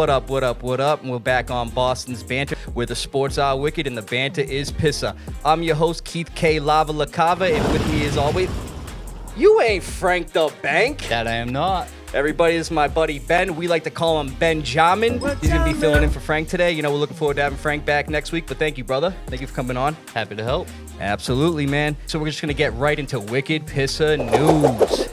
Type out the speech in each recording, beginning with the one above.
What up? We're back on Boston's Banter, where the sports are wicked and the banter is Pissah. I'm your host, Keith K. Lava La Cava, and with me as always, you ain't Frank the Bank. That I am not. Everybody, this is my buddy Ben. We like to call him BenJAMMIN. He's going to be filling in for Frank today. You know, we're looking forward to having Frank back next week, but thank you, brother. Thank you for coming on. Happy to help. Absolutely, man. So we're just going to get right into wicked Pissah news.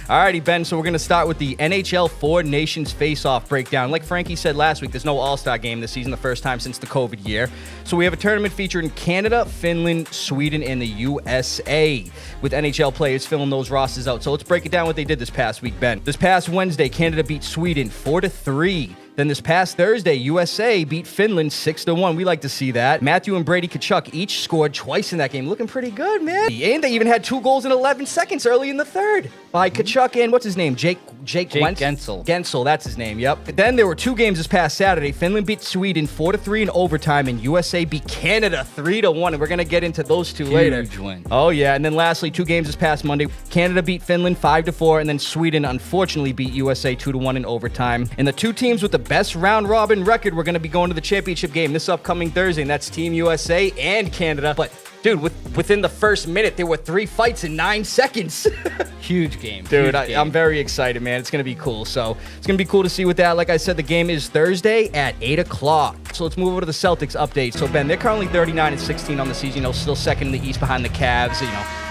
Alrighty, Ben, so we're going to start with the NHL Four Nations Face-Off breakdown. Like Frankie said last week, there's no All-Star game this season, the first time since the COVID year. So we have a tournament featuring Canada, Finland, Sweden, and the USA, with NHL players filling those rosters out. So let's break it down what they did this past week, Ben. This past Wednesday, Canada beat Sweden 4-3. Then this past Thursday, USA beat Finland 6-1. We like to see that. Matthew and Brady Tkachuk each scored twice in that game. Looking pretty good, man. And they even had 2 goals in 11 seconds early in the third by Tkachuk and what's his name? Jake Gensel. Gensel, that's his name, yep. Then there were 2 games this past Saturday. Finland beat Sweden 4-3 in overtime, and USA beat Canada 3-1. And we're going to get into those two later. Huge win. Oh, yeah. And then lastly, 2 games this past Monday. Canada beat Finland 5-4, and then Sweden unfortunately beat USA 2-1 in overtime. And the 2 teams with the best round-robin record we're going to be going to the championship game this upcoming Thursday, and that's Team USA and Canada. But, dude, within the first minute, there were 3 fights in 9 seconds. Huge game. Dude, Huge game. I'm very excited, man. It's going to be cool. So it's going to be cool to see with that. Like I said, the game is Thursday at 8 o'clock. So let's move over to the Celtics update. So, Ben, they're currently 39-16 on the season, still second in the East behind the Cavs.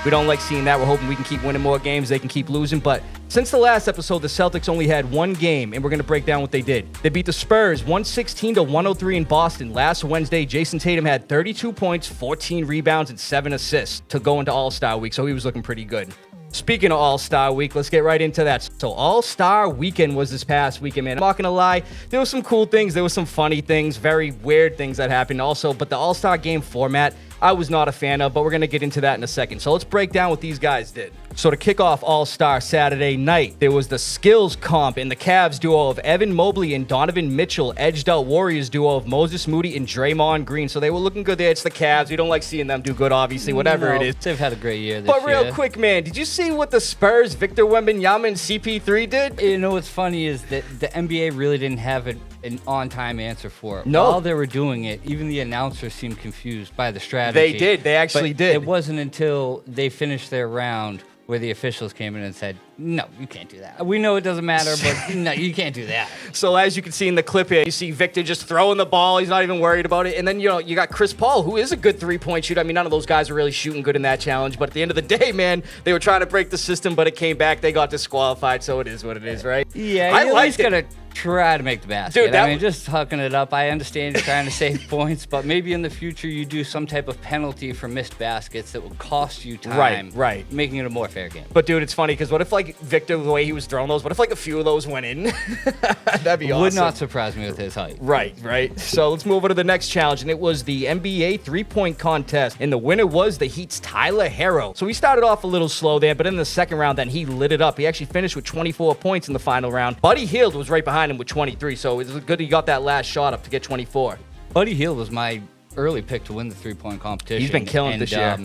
We don't like seeing that. We're hoping we can keep winning more games. They can keep losing. But since the last episode, the Celtics only had 1 game, and we're going to break down what they did. They beat the Spurs 116-103 in Boston. Last Wednesday, Jason Tatum had 32 points, 14 rebounds, and 7 assists to go into All-Star Week, so he was looking pretty good. Speaking of All-Star Week, let's get right into that. So All-Star Weekend was this past weekend, man. I'm not going to lie. There were some cool things. There were some funny things, very weird things that happened also. But the All-Star Game format, I was not a fan of, but we're going to get into that in a second. So let's break down what these guys did. So to kick off All-Star Saturday night, there was the skills comp, and the Cavs duo of Evan Mobley and Donovan Mitchell edged out Warriors duo of Moses Moody and Draymond Green. So they were looking good there. It's the Cavs. We don't like seeing them do good, obviously, whatever it is. They've had a great year this year. But real quick, man, did you see what the Spurs, Victor Wembanyama, and CP3 did? You know what's funny is that the NBA really didn't have an on-time answer for it. No. While they were doing it, even the announcers seemed confused by the strategy. They did. They actually did. It wasn't until they finished their round where the officials came in and said, no, you can't do that. We know it doesn't matter, but no, you can't do that. So as you can see in the clip here, you see Victor just throwing the ball. He's not even worried about it. And then, you got Chris Paul, who is a good 3-point shooter. I mean, none of those guys are really shooting good in that challenge. But at the end of the day, man, they were trying to break the system, but it came back. They got disqualified, so it is what it is, right? Yeah, I at least got to try to make the basket. Dude, just hucking it up. I understand you're trying to save points, but maybe in the future you do some type of penalty for missed baskets that will cost you time. Right. Making it a more fair game. But, dude, it's funny because what if, Victor, the way he was throwing those, what if, a few of those went in? That'd be awesome. Would not surprise me with his height. Right. So let's move over to the next challenge, and it was the NBA 3-point contest, and the winner was the Heat's Tyler Herro. So he started off a little slow there, but in the second round, then he lit it up. He actually finished with 24 points in the final round. Buddy Hield was right behind him with 23, so it was good he got that last shot up to get 24. Buddy Hield was my early pick to win the 3-point competition. He's been killing it this year.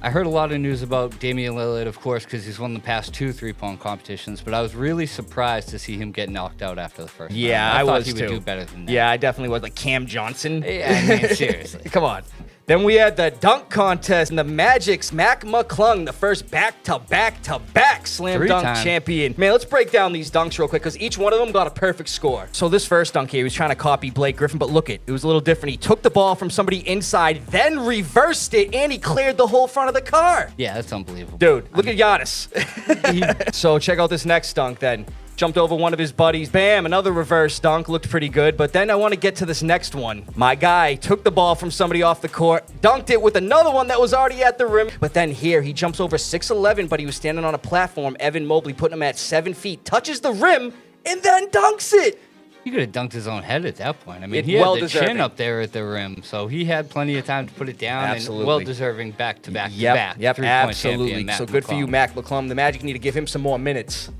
I heard a lot of news about Damian Lillard, of course, because he's won the past 2 3-point competitions, but I was really surprised to see him get knocked out after the first round. I thought was he too. would do better than that. Yeah, I definitely was. Like Cam Johnson. Yeah, I mean, seriously. Come on. Then we had the dunk contest, and the Magic's Mac McClung, the first back-to-back-to-back slam dunk champion. Man, let's break down these dunks real quick, because each one of them got a perfect score. So this first dunk here, he was trying to copy Blake Griffin, but look it was a little different. He took the ball from somebody inside, then reversed it, and he cleared the whole front of the car. Yeah, that's unbelievable. Dude, look at Giannis. So check out this next dunk then. Jumped over one of his buddies. Bam, another reverse dunk. Looked pretty good. But then I want to get to this next one. My guy took the ball from somebody off the court, dunked it with another one that was already at the rim. But then here, he jumps over 6'11", but he was standing on a platform. Evan Mobley putting him at 7 feet, touches the rim, and then dunks it. He could have dunked his own head at that point. I mean, he had the chin up there at the rim, so he had plenty of time to put it down. Absolutely. And well-deserving back-to-back. Yep, absolutely. Champion, so good for you, Mac McClung. The Magic need to give him some more minutes.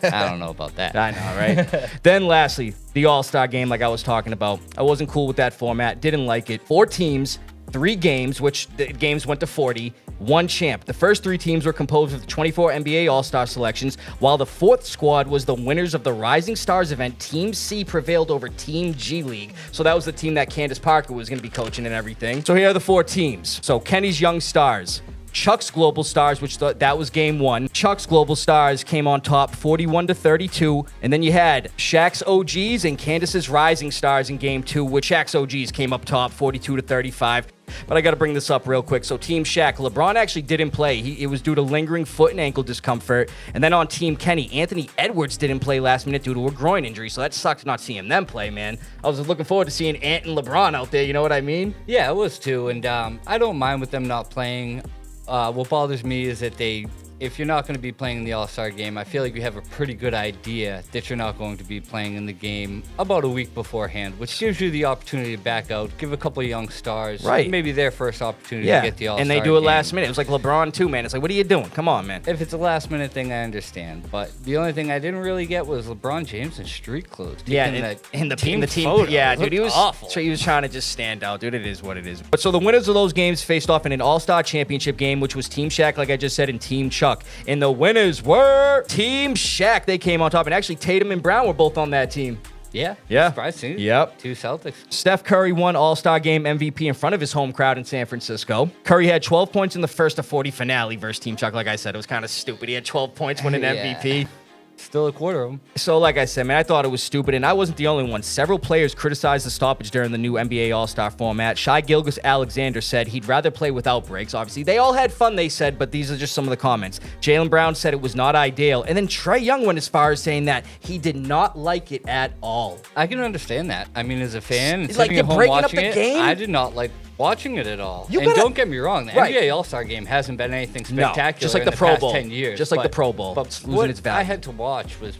I don't know about that. I know, right? Then lastly, the All-Star game like I was talking about. I wasn't cool with that format. Didn't like it. 4 teams, 3 games, which the games went to 40. one champ. The first 3 teams were composed of 24 NBA All-Star selections, while the 4th squad was the winners of the Rising Stars event. Team C prevailed over Team G League. So that was the team that Candace Parker was going to be coaching and everything. So here are the 4 teams. So Kenny's Young Stars, Chuck's Global Stars, which that was game 1. Chuck's Global Stars came on top 41-32. And then you had Shaq's OGs and Candace's Rising Stars in game 2, which Shaq's OGs came up top 42-35. But I got to bring this up real quick. So Team Shaq, LeBron actually didn't play. It was due to lingering foot and ankle discomfort. And then on Team Kenny, Anthony Edwards didn't play last minute due to a groin injury. So that sucks not seeing them play, man. I was looking forward to seeing Ant and LeBron out there. You know what I mean? Yeah, it was too. And I don't mind with them not playing. What bothers me is that if you're not going to be playing in the All-Star game, I feel like you have a pretty good idea that you're not going to be playing in the game about a week beforehand, which gives you the opportunity to back out, give a couple of young stars, maybe their first opportunity to get the All-Star and they do it game. last minute. It was like LeBron too, man. It's like, what are you doing? Come on, man. If it's a last-minute thing, I understand. But the only thing I didn't really get was LeBron James in street clothes. In the team photo. Yeah, dude, he was awful. So he was trying to just stand out, dude. It is what it is. But so the winners of those games faced off in an All-Star Championship game, which was Team Shaq, like I just said, and Team Chuck. And the winners were Team Shaq. They came on top, and actually Tatum and Brown were both on that team. Yeah. Surprising. Yep. 2 Celtics. Steph Curry won All-Star Game MVP in front of his home crowd in San Francisco. Curry had 12 points in the first of 40 finale versus Team Chuck. Like I said, it was kind of stupid. He had 12 points winning MVP. Still a quarter of them. So, like I said, man, I thought it was stupid, and I wasn't the only one. Several players criticized the stoppage during the new NBA All-Star format. Shai Gilgeous-Alexander said he'd rather play without breaks. Obviously, they all had fun, they said, but these are just some of the comments. Jaylen Brown said it was not ideal, and then Trae Young went as far as saying that he did not like it at all. I can understand that. I mean, as a fan, It's like sitting you're at home breaking up watching the it, game? I did not like watching it at all. You and gotta- don't get me wrong, the Right. NBA All-Star game hasn't been anything spectacular just like in the Pro past Bowl. 10 years. Just like the Pro Bowl. But It's losing what its value. I had to watch was,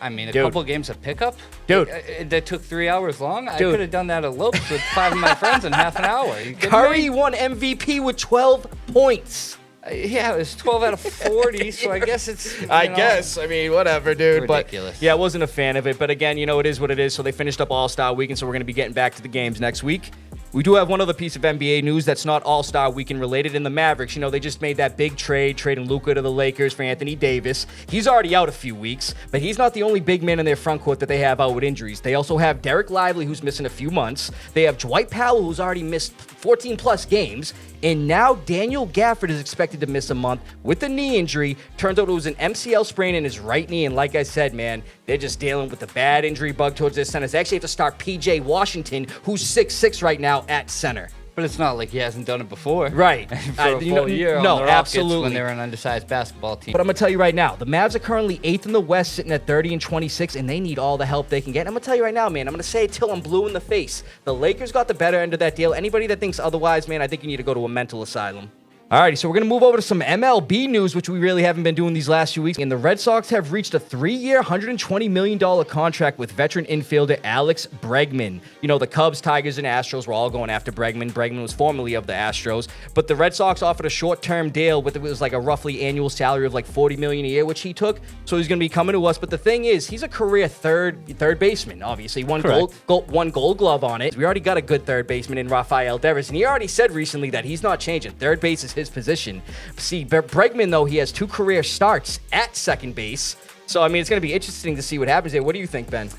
I mean, a Dude. couple games of pickup. Dude. That took 3 hours long. I Dude. could have done that at Lopes with 5 of my friends in half an hour. You kidding Curry me? won MVP with 12 points. Yeah, it was 12 out of 40, so I guess it's. I guess. I mean, whatever, dude. Ridiculous. But yeah, I wasn't a fan of it. But again, it is what it is. So they finished up All-Star Weekend, so we're going to be getting back to the games next week. We do have one other piece of NBA news that's not All-Star Weekend related. In the Mavericks, they just made that big trading Luka to the Lakers for Anthony Davis. He's already out a few weeks, but he's not the only big man in their front court that they have out with injuries. They also have Derek Lively, who's missing a few months. They have Dwight Powell, who's already missed 14-plus games. And now Daniel Gafford is expected to miss a month with a knee injury. Turns out it was an MCL sprain in his right knee. And like I said, man, they're just dealing with the bad injury bug towards their centers. They actually have to start P.J. Washington, who's 6'6" right now at center. But it's not like he hasn't done it before. Right. For a full year on the Rockets absolutely. when they're an undersized basketball team. But I'm going to tell you right now, the Mavs are currently 8th in the West, sitting at 30-26, and they need all the help they can get. And I'm going to tell you right now, man, I'm going to say it till I'm blue in the face. The Lakers got the better end of that deal. Anybody that thinks otherwise, man, I think you need to go to a mental asylum. Alrighty, so we're going to move over to some MLB news, which we really haven't been doing these last few weeks. And the Red Sox have reached a 3-year, $120 million contract with veteran infielder Alex Bregman. The Cubs, Tigers, and Astros were all going after Bregman. Bregman was formerly of the Astros. But the Red Sox offered a short-term deal with, it was like a roughly annual salary of like $40 million a year, which he took. So he's going to be coming to us. But the thing is, he's a career third baseman, obviously. Won Gold Glove on it. We already got a good third baseman in Rafael Devers. And he already said recently that he's not changing. Third base is his position. See, Bregman, though, he has 2 career starts at second base. So, I mean, it's going to be interesting to see what happens there. What do you think, Ben?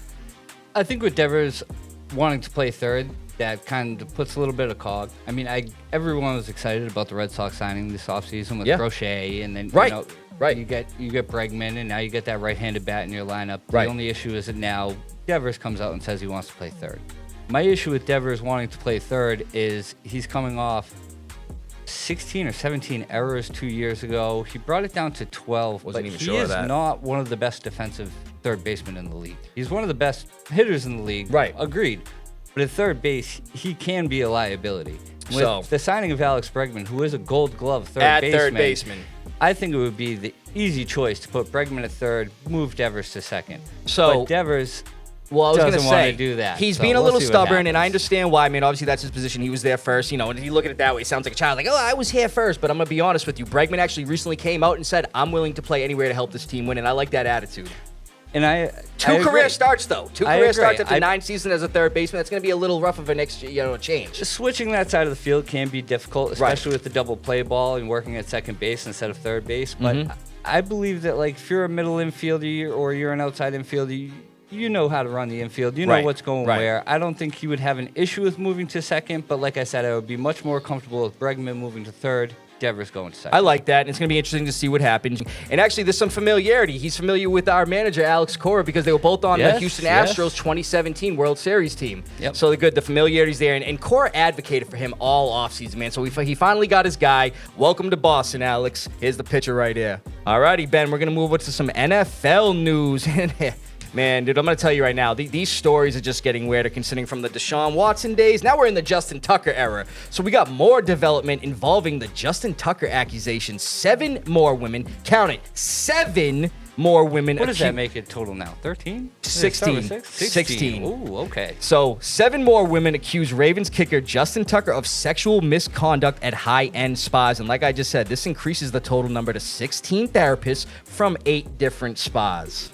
I think with Devers wanting to play third, that kind of puts a little bit of cog. I mean, everyone was excited about the Red Sox signing this offseason with Crochet, and then you get Bregman, and now you get that right-handed bat in your lineup. Right. The only issue is that now Devers comes out and says he wants to play third. My issue with Devers wanting to play third is he's coming off 16 or 17 errors 2 years ago. He brought it down to 12, Wasn't but even he sure of is that. not one of the best defensive third basemen in the league. He's one of the best hitters in the league. Right. Agreed. But at third base, he can be a liability. With So- the signing of Alex Bregman, who is a Gold Glove third baseman, I think it would be the easy choice to put Bregman at third, move Devers to second. So- but Devers Well, I was going to doesn't want say, to do that. he's so being a we'll little see what stubborn, and I happens. understand why. I mean, obviously, that's his position. He was there first, and if you look at it that way, it sounds like a child, like, oh, I was here first. But I'm going to be honest with you. Bregman actually recently came out and said, I'm willing to play anywhere to help this team win, and I like that attitude. And Two career starts, though. Two career starts after 9 seasons as a third baseman. That's going to be a little rough of a change. Switching that side of the field can be difficult, especially with the double play ball and working at second base instead of third base. But I believe that, like, if you're a middle infielder or you're an outside infielder, you know how to run the infield. You know what's going where. I don't think he would have an issue with moving to second, but like I said, I would be much more comfortable with Bregman moving to third. Devers going to second. I like that, and it's going to be interesting to see what happens. And actually, there's some familiarity. He's familiar with our manager, Alex Cora, because they were both on the Houston Astros 2017 World Series team. Yep. So the familiarity's there. And Cora advocated for him all offseason, man. So he finally got his guy. Welcome to Boston, Alex. Here's the picture right here. All righty, Ben, we're going to move on to some NFL news. Man, dude, I'm going to tell you right now, these stories are just getting weirder considering from the Deshaun Watson days. Now we're in the Justin Tucker era. So we got more development involving the Justin Tucker accusations. 7 more women, count it, 7 more women. What does that make it total now? 13? 16. 16. Ooh, okay. So 7 more women accuse Ravens kicker Justin Tucker of sexual misconduct at high-end spas. And like I just said, this increases the total number to 16 therapists from 8 different spas.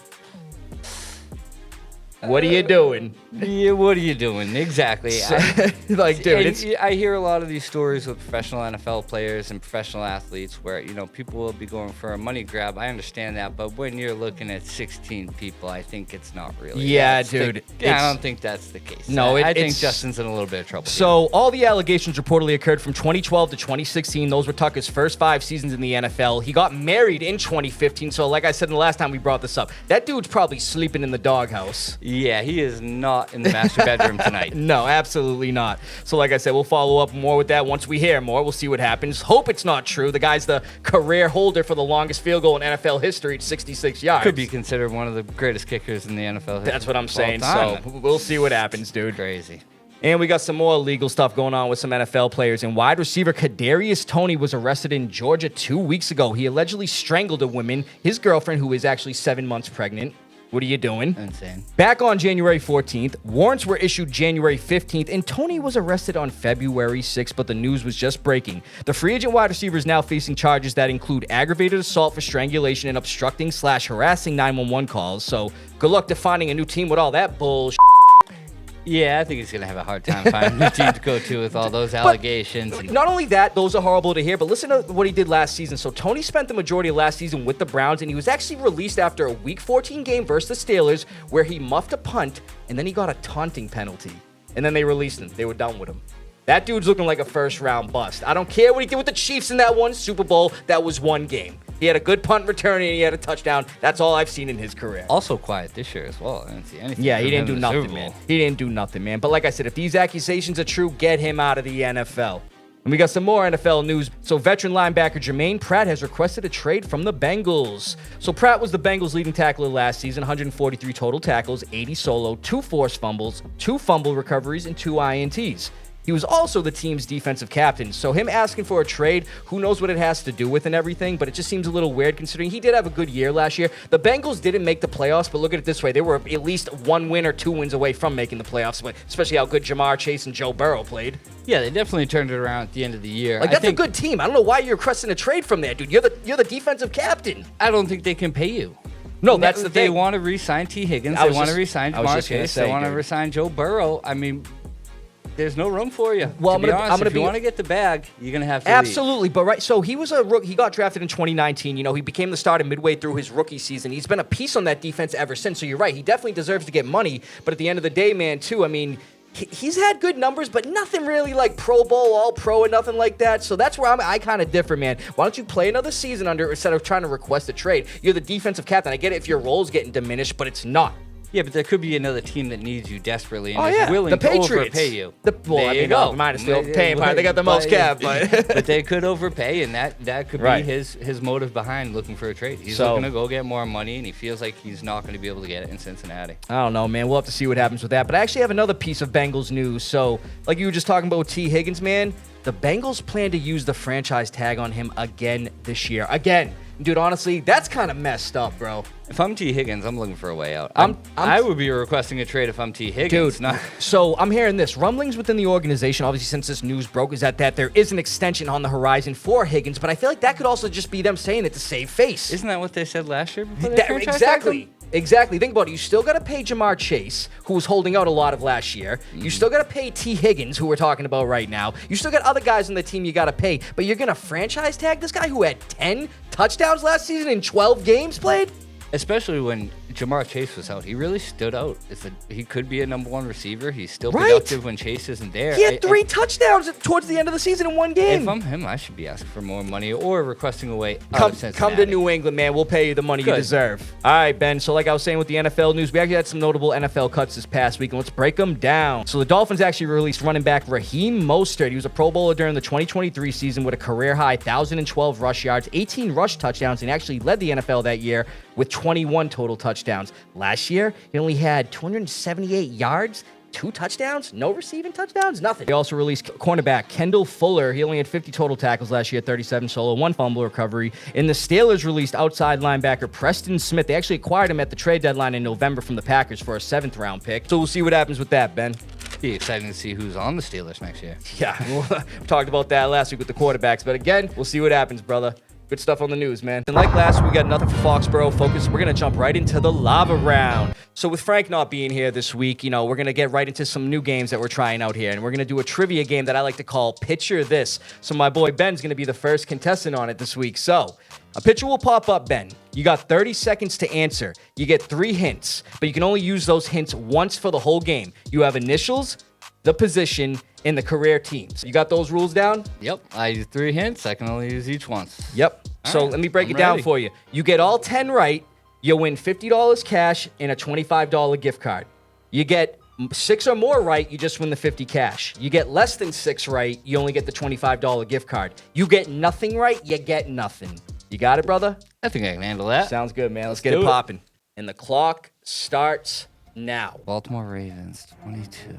What are you doing? Yeah, what are you doing? Exactly. I hear a lot of these stories with professional NFL players and professional athletes where, people will be going for a money grab. I understand that, but when you're looking at 16 people, I think it's not really. Yeah, dude. I don't think that's the case. No, I think Justin's in a little bit of trouble. So all the allegations reportedly occurred from 2012 to 2016. Those were Tucker's first 5 seasons in the NFL. He got married in 2015. So like I said in the last time we brought this up, that dude's probably sleeping in the doghouse. Yeah, he is not in the master bedroom tonight. No, absolutely not. So like I said, we'll follow up more with that once we hear more. We'll see what happens. Hope it's not true. The guy's the career holder for the longest field goal in NFL history at 66 yards. Could be considered one of the greatest kickers in the NFL history. That's what I'm saying. So we'll see what happens, dude. Crazy. And we got some more legal stuff going on with some NFL players. And wide receiver Kadarius Toney was arrested in Georgia 2 weeks ago. He allegedly strangled a woman, his girlfriend, who is actually 7 months pregnant. What are you doing? Insane. Back on January 14th, warrants were issued January 15th, and Toney was arrested on February 6th, but the news was just breaking. The free agent wide receiver is now facing charges that include aggravated assault for strangulation and obstructing/harassing 911 calls. So good luck to finding a new team with all that bullshit. Yeah, I think he's going to have a hard time finding a team to go to with all those allegations. Not only that, those are horrible to hear, but listen to what he did last season. So Toney spent the majority of last season with the Browns, and he was actually released after a Week 14 game versus the Steelers where he muffed a punt, and then he got a taunting penalty. And then they released him. They were done with him. That dude's looking like a first-round bust. I don't care what he did with the Chiefs in that one Super Bowl. That was one game. He had a good punt return, and he had a touchdown. That's all I've seen in his career. Also quiet this year as well. I didn't see anything. Yeah, he didn't do nothing, man. He didn't do nothing, man. But like I said, if these accusations are true, get him out of the NFL. And we got some more NFL news. So veteran linebacker Jermaine Pratt has requested a trade from the Bengals. So Pratt was the Bengals' leading tackler last season, 143 total tackles, 80 solo, 2 forced fumbles, 2 fumble recoveries, and 2 INTs. He was also the team's defensive captain, so him asking for a trade, who knows what it has to do with and everything, but it just seems a little weird considering he did have a good year last year. The Bengals didn't make the playoffs, but look at it this way. They were at least 1 win or 2 wins away from making the playoffs, but especially how good Jamar Chase and Joe Burrow played. Yeah, they definitely turned it around at the end of the year. Like, that's a good team. I don't know why you're requesting a trade from there, dude. You're the defensive captain. I don't think they can pay you. No, that's the thing. They want to re-sign T. Higgins. They want to re-sign Jamar Chase. They want to re-sign Joe Burrow. I mean, there's no room for you. Well, if you want to get the bag, you're gonna have to. Absolutely, but right. So he was a rookie. He got drafted in 2019. He became the starter midway through his rookie season. He's been a piece on that defense ever since. So you're right. He definitely deserves to get money. But at the end of the day, man, too. I mean, he's had good numbers, but nothing really like Pro Bowl, All Pro, and nothing like that. So that's where I kind of differ, man. Why don't you play another season under instead of trying to request a trade? You're the defensive captain. I get it if your role's getting diminished, but it's not. Yeah, but there could be another team that needs you desperately and is willing to overpay you. There you go. Mine is still paying part. They got the most cap, but they could overpay, and that could be his motive behind looking for a trade. He's looking to go get more money, and he feels like he's not going to be able to get it in Cincinnati. I don't know, man. We'll have to see what happens with that. But I actually have another piece of Bengals news. So, like you were just talking about with T. Higgins, man, the Bengals plan to use the franchise tag on him again this year. Again. Dude, honestly, that's kind of messed up, bro. If I'm T. Higgins, I'm looking for a way out. I would be requesting a trade if I'm T. Higgins. Dude, so I'm hearing this. Rumblings within the organization, obviously since this news broke, is that there is an extension on the horizon for Higgins, but I feel like that could also just be them saying it to save face. Isn't that what they said last year? Exactly. Exactly. Think about it. You still got to pay Jamar Chase, who was holding out a lot of last year. You still got to pay T. Higgins, who we're talking about right now. You still got other guys on the team you got to pay. But you're going to franchise tag this guy who had 10 touchdowns last season in 12 games played? Especially when Jamar Chase was out. He really stood out. He could be a number 1 receiver. He's still productive when Chase isn't there. He had 3 touchdowns towards the end of the season in one game. If I'm him, I should be asking for more money or requesting away. Come to New England, man. We'll pay you the money you deserve. All right, Ben. So like I was saying with the NFL news, we actually had some notable NFL cuts this past week, and let's break them down. So the Dolphins actually released running back Raheem Mostert. He was a Pro Bowler during the 2023 season with a career-high 1,012 rush yards, 18 rush touchdowns, and actually led the NFL that year with 21 total touchdowns. Last year, he only had 278 yards, 2 touchdowns, no receiving touchdowns, nothing. They also released cornerback Kendall Fuller. He only had 50 total tackles last year, 37 solo, 1 fumble recovery. And the Steelers released outside linebacker Preston Smith. They actually acquired him at the trade deadline in November from the Packers for a 7th-round pick. So we'll see what happens with that, Ben. Be exciting to see who's on the Steelers next year. Yeah, we talked about that last week with the quarterbacks. But again, we'll see what happens, brother. Good stuff on the news, man. And like last week, we got nothing for Foxborough focus. We're going to jump right into the lava round. So with Frank not being here this week, we're going to get right into some new games that we're trying out here. And we're going to do a trivia game that I like to call Picture This. So my boy Ben's going to be the first contestant on it this week. So a picture will pop up, Ben. You got 30 seconds to answer. You get 3 hints, but you can only use those hints once for the whole game. You have initials, the position, and the career teams. You got those rules down? Yep. I use 3 hints. I can only use each once. Yep. So let me break it down for you. You get all 10 right, you win $50 cash and a $25 gift card. You get 6 or more right, you just win the 50 cash. You get less than 6 right, you only get the $25 gift card. You get nothing right, you get nothing. You got it, brother? I think I can handle that. Sounds good, man. Let's get it popping. And the clock starts now. Baltimore Ravens, 22.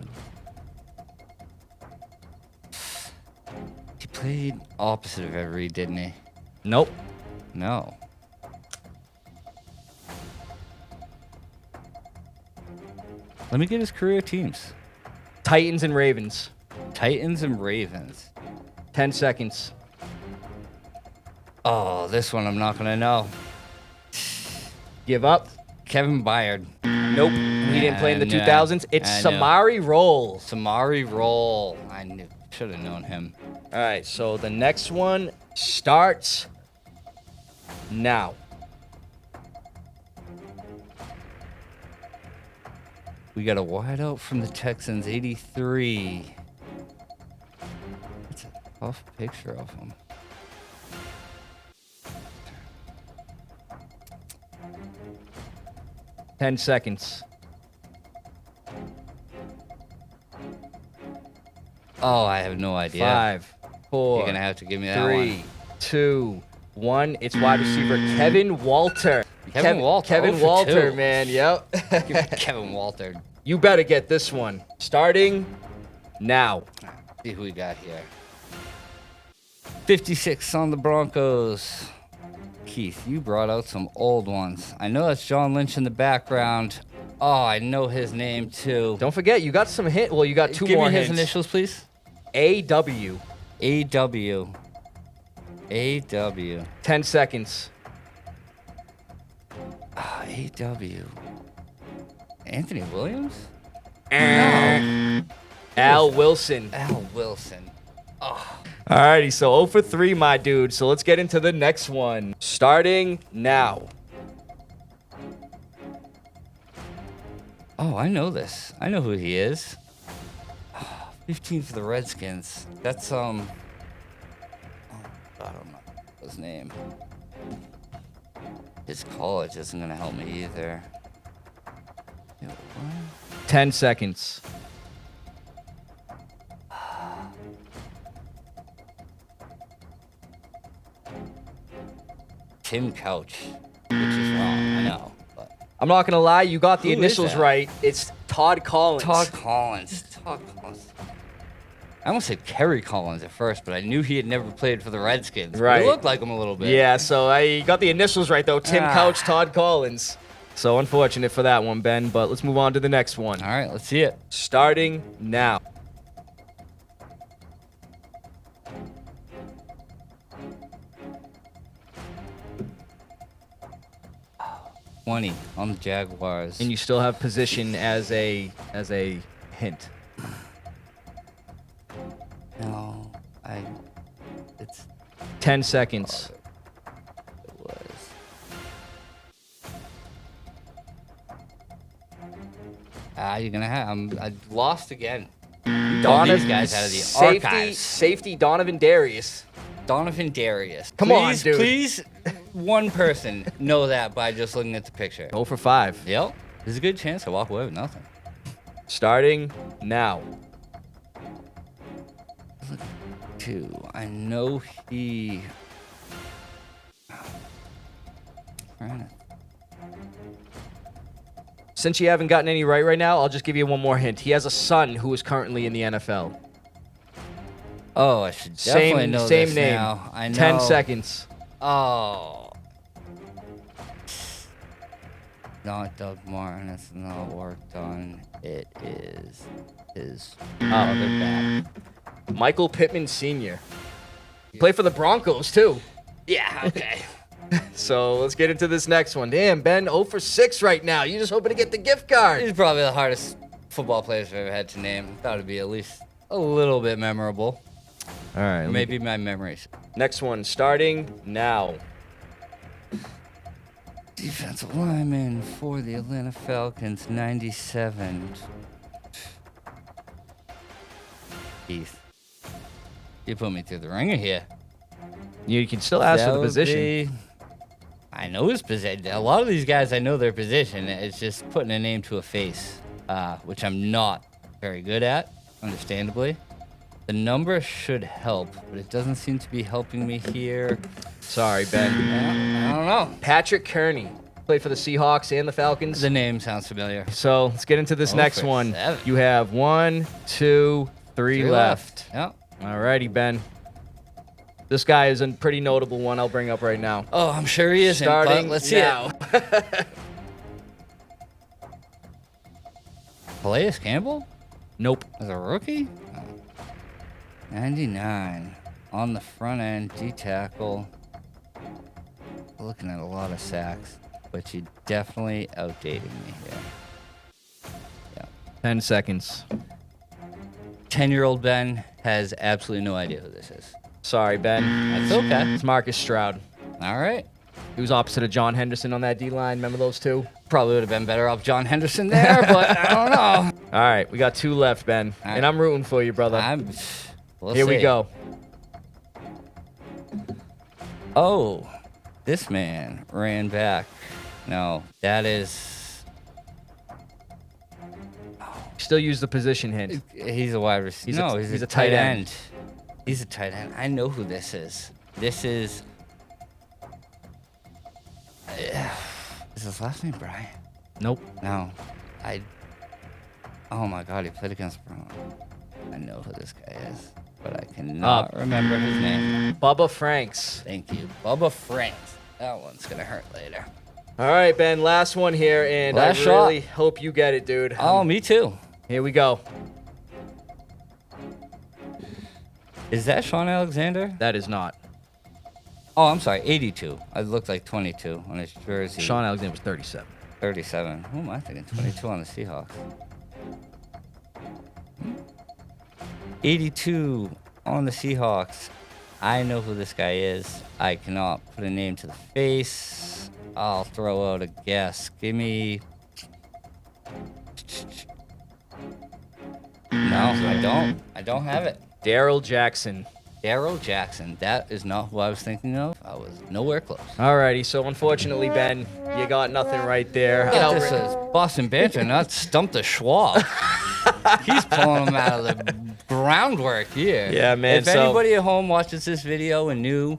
He played opposite of Every, didn't he? Nope. No. Let me get his career teams. Titans and Ravens. Titans and Ravens. 10 seconds. Oh, this one I'm not going to know. Give up. Kevin Byard. Nope. He didn't play in the 2000s. It's Samari Roll. Samari Roll. I knew. Should have known him. All right, so the next one starts now. We got a wideout from the Texans, 83. That's a tough picture of him. Ten seconds. Oh, I have no idea. 5, 4. You're gonna have to give me that 3, 2, 1. It's wide receiver Kevin Walter. Kevin Walter. Kevin 0 for Walter, 2. man. Yep. Give me Kevin Walter. You better get this one. Starting now. See who we got here. 56 on the Broncos. Keith, you brought out some old ones. I know that's John Lynch in the background. Oh, I know his name too. Don't forget, you got some hint. Well, you got 2 Give more me his hints. initials, please. AW. AW. AW. 10 seconds. AW. Anthony Williams? No. Al Wilson. Al Wilson. Oh. Alrighty, so 0 for 3, my dude. So let's get into the next one. Starting now. Oh, I know this. I know who he is. 15 for the Redskins. That's, oh, I don't know his name. His college isn't going to help me either. 10 seconds. Tim Couch, which is wrong, I know. But I'm not going to lie, you got the Who is initials that? right. It's Todd Collins. Todd Collins. I almost said Kerry Collins at first, but I knew he had never played for the Redskins. Right. He looked like him a little bit. Yeah, so I got the initials right, though. Tim Couch, Todd Collins. So unfortunate for that one, Ben, but let's move on to the next one. All right, let's see it. Starting now. 20 on the Jaguars. And you still have position as a hint. No, it's 10 seconds. it was. You're gonna have. I lost again. These guys out of the archives. Safety Donovan Darius. Donovan Darius. Come on, dude. Please, one person know that by just looking at the picture. 0 for 5. Yep. There's a good chance I walk away with nothing. Starting now. 2. I know he. Since you haven't gotten any right now, I'll just give you one more hint. He has a son who is currently in the NFL. Oh, I should definitely know same this name. now. I know. 10 seconds. Oh. Not Doug Martin. It's not work done. It is his other back. Michael Pittman Sr. Played for the Broncos, too. Yeah, okay. So let's get into this next one. Damn, Ben, 0 for 6 right now. You just hoping to get the gift card. He's probably the hardest football players I've ever had to name. Thought it'd be at least a little bit memorable. All right. Maybe my memories. Next one, starting now. Defensive lineman for the Atlanta Falcons, 97. Keith. You put me through the ringer here. You can still ask for the position. I know his position. A lot of these guys, I know their position. It's just putting a name to a face, which I'm not very good at, understandably. The number should help, but it doesn't seem to be helping me here. Sorry, Ben. I don't know. Patrick Kearney played for the Seahawks and the Falcons. The name sounds familiar. So let's get into this 0 next for one. 7. You have 1, 2, 3 left. Yep. All righty, Ben. This guy is a pretty notable one I'll bring up right now. Oh, I'm sure he isn't. Starting But let's see now. it. Calais Campbell? Nope. As a rookie? 99 on the front end, D tackle. Looking at a lot of sacks, but you definitely outdated me here. Yeah. 10 seconds. 10-year-old Ben has absolutely no idea who this is. Sorry, Ben. That's okay. It's Marcus Stroud. All right. He was opposite of John Henderson on that D-line. Remember those two? Probably would have been better off John Henderson there, but I don't know. All right, we got 2 left, Ben. All right. And I'm rooting for you, brother. We'll Here we see. go. Oh, this man ran back. No, that is. Still use the position hint. He's a wide receiver. No, he's a tight end. He's a tight end. I know who this is. This is. Is his last name Brian? Nope. No. Oh my God, he played against Brown. I know who this guy is, but I cannot remember his name. Bubba Franks. Thank you. Bubba Franks. That one's going to hurt later. All right, Ben, last one here, and Last I shot. really hope you get it, dude. Oh, me too. Here we go. Is that Sean Alexander? That is not. Oh, I'm sorry, 82. I looked like 22 on his jersey. Sean Alexander was 37. 37. Who am I thinking? 22 on the Seahawks. 82 on the Seahawks. I know who this guy is. I cannot put a name to the face. I'll throw out a guess. Give me... No, I don't. I don't have it. Daryl Jackson. Daryl Jackson. That is not who I was thinking of. I was nowhere close. Alrighty, so unfortunately, Ben, you got nothing right there. This is Boston Banter, not Stump the Schwab. He's pulling them out of the groundwork here. Yeah, man, If so- anybody at home watches this video and knew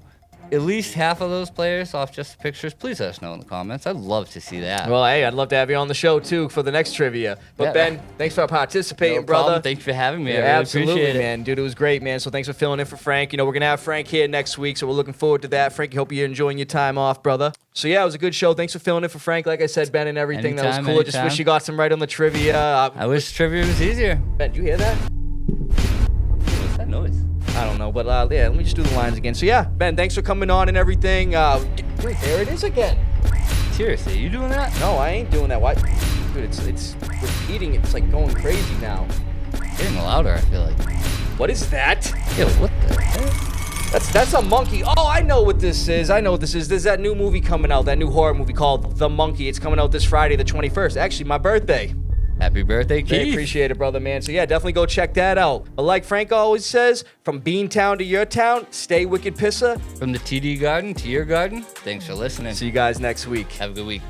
at least half of those players off just the pictures, please let us know in the comments. I'd love to see that. Well, hey, I'd love to have you on the show, too, for the next trivia. But, Yeah. Ben, thanks for participating, No brother. problem. Thanks for having me. Yeah, I really absolutely, appreciate it. man. Dude, it was great, man. So thanks for filling in for Frank. You know, we're going to have Frank here next week, so we're looking forward to that. Frank, I hope you're enjoying your time off, brother. So, yeah, it was a good show. Thanks for filling in for Frank. Like I said, Ben, and everything. That was Anytime, cool. I just anytime. wish you got some right on the trivia. I wish trivia was easier. Ben, did you hear that? What's that noise? I don't know, but yeah, let me just do the lines again. So, yeah, Ben, thanks for coming on and everything. Wait, there it is again. Seriously, you doing that? No, I ain't doing that. Why? Dude, it's repeating. It's like going crazy now. Getting louder, I feel like. What is that? Yo, what the heck? That's a monkey. Oh, I know what this is. I know what this is. There's that new movie coming out, that new horror movie called The Monkey. It's coming out this Friday, the 21st. Actually, my birthday. Happy birthday, Keith. I appreciate it, brother, man. So, yeah, definitely go check that out. But like Frank always says, from Beantown to your town, stay wicked, Pissah. From the TD garden to your garden, thanks for listening. See you guys next week. Have a good week.